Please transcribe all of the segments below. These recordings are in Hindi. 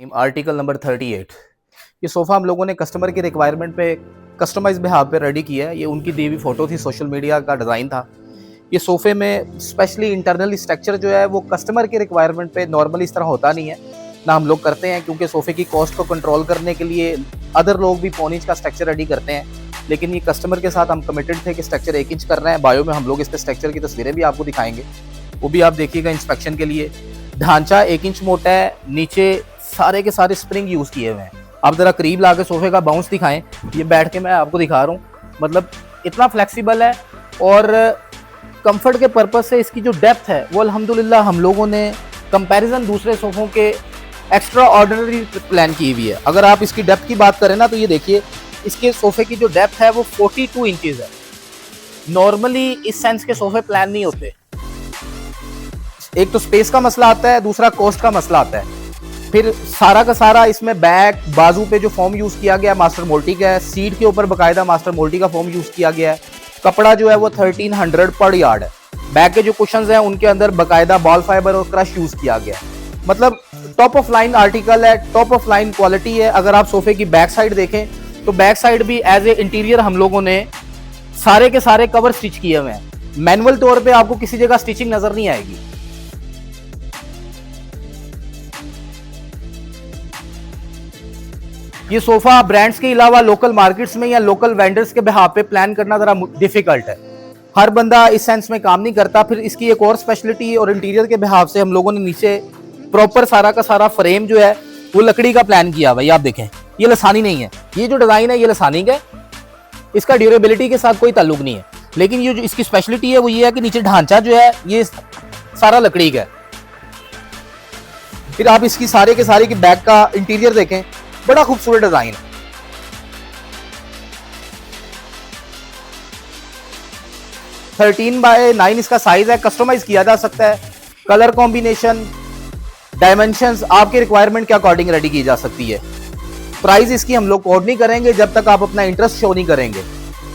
Article number 38। ये सोफ़ा हम लोगों ने कस्टमर की रिक्वायरमेंट पे कस्टमाइज बिहाफ पे रेडी किया है। ये उनकी दी हुई फ़ोटो थी, सोशल मीडिया का डिज़ाइन था। ये सोफ़े में स्पेशली इंटरनल स्ट्रक्चर जो है वो कस्टमर की रिक्वायरमेंट पे नॉर्मली इस तरह होता नहीं है, ना हम लोग करते हैं, क्योंकि सोफ़े की कॉस्ट को कंट्रोल करने के लिए अदर लोग भी पौन इंच का स्ट्रक्चर रेडी करते हैं। लेकिन ये कस्टमर के साथ हम कमिटेड थे कि स्ट्रक्चर 1 इंच कर रहे हैं। बायो में हम लोग इसके स्ट्रक्चर की तस्वीरें भी आपको दिखाएंगे, वो भी आप देखिएगा इंस्पेक्शन के लिए। ढांचा 1 इंच मोटा है, नीचे सारे के सारे स्प्रिंग यूज़ किए हुए हैं। आप ज़रा करीब ला के सोफ़े का बाउंस दिखाएं, ये बैठ के मैं आपको दिखा रहा हूँ। मतलब इतना फ्लेक्सिबल है और कंफर्ट के पर्पज़ से इसकी जो डेप्थ है वो अल्हम्दुलिल्लाह हम लोगों ने कंपैरिजन दूसरे सोफ़ों के एक्स्ट्रा ऑर्डिनरी प्लान की हुई है। अगर आप इसकी डेप्थ की बात करें ना, तो ये देखिए इसके सोफ़े की जो डेप्थ है वो 42 इंचज़ है। नॉर्मली इस सेंस के सोफ़े प्लान नहीं होते। एक तो स्पेस का मसला आता है, दूसरा कॉस्ट का मसला आता है। फिर सारा का सारा इसमें बैक बाजू पे जो फॉर्म यूज़ किया गया है मास्टर मोल्टी का है। सीट के ऊपर बाकायदा मास्टर मोल्टी का फॉर्म यूज़ किया गया है। कपड़ा जो है वो 1300 पर यार्ड है। बैक के जो कुशन्स हैं उनके अंदर बाकायदा बॉल फाइबर और क्रश यूज़ किया गया है। मतलब टॉप ऑफ लाइन आर्टिकल है, टॉप ऑफ लाइन क्वालिटी है। अगर आप सोफे की बैक साइड देखें तो बैक साइड भी एज ए इंटीरियर हम लोगों ने सारे के सारे कवर स्टिच किए हुए हैं। मैनुअल तौर पे आपको किसी जगह स्टिचिंग नजर नहीं आएगी। ये सोफा ब्रांड्स के अलावा लोकल मार्केट्स में या लोकल वेंडर्स के बिहाफ पे प्लान करना जरा डिफिकल्ट है। हर बंदा इस सेंस में काम नहीं करता। फिर इसकी एक और स्पेशलिटी और इंटीरियर के बिहाफ से हम लोगों ने नीचे प्रॉपर सारा का सारा फ्रेम जो है वो लकड़ी का प्लान किया हुआ है। आप देखें, ये लसानी नहीं है। ये जो डिजाइन है ये लसानी का है, इसका ड्यूरेबिलिटी के साथ कोई ताल्लुक नहीं है। लेकिन ये जो इसकी स्पेशलिटी है वो ये है कि नीचे ढांचा जो है ये सारा लकड़ी का है। फिर आप इसकी सारे के सारे की बैक का इंटीरियर देखें, बड़ा खूबसूरत डिजाइन है। थर्टीन बाय 9 इसका साइज है, कस्टमाइज किया जा सकता है। कलर कॉम्बिनेशन, डायमेंशंस आपके रिक्वायरमेंट के अकॉर्डिंग रेडी की जा सकती है। प्राइस इसकी हम लोग कोड नहीं करेंगे जब तक आप अपना इंटरेस्ट शो नहीं करेंगे।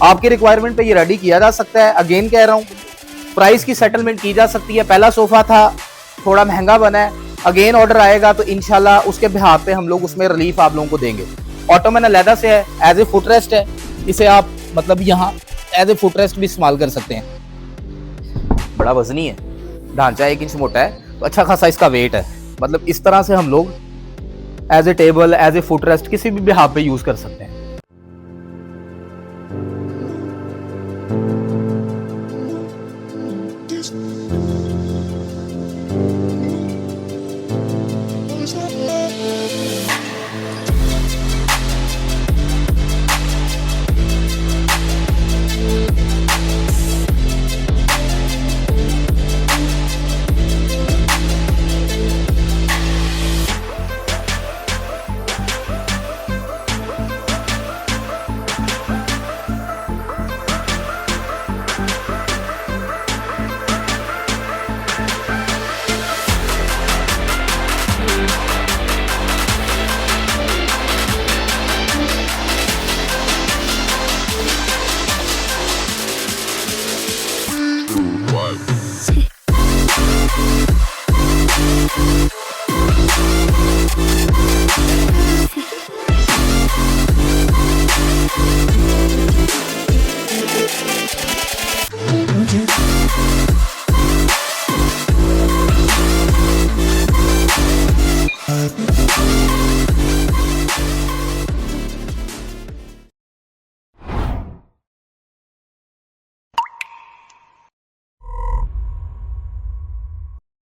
आपकी रिक्वायरमेंट पे ये रेडी किया जा सकता है। अगेन कह रहा हूँ, प्राइस की सेटलमेंट की जा सकती है। पहला सोफा था, थोड़ा महंगा बना है। अगेन ऑर्डर आएगा तो इंशाल्लाह उसके बिहाफ पे हम लोग उसमें रिलीफ आप लोगों को देंगे। ऑटोमन अलहदा से है, एज ए फुटरेस्ट है। इसे आप मतलब यहाँ एज ए फुटरेस्ट भी इस्तेमाल कर सकते हैं। बड़ा वजनी है, ढांचा 1 इंच मोटा है, तो अच्छा खासा इसका वेट है। मतलब इस तरह से हम लोग as a table, as a footrest किसी भी बिहाफ पे यूज कर सकते हैं।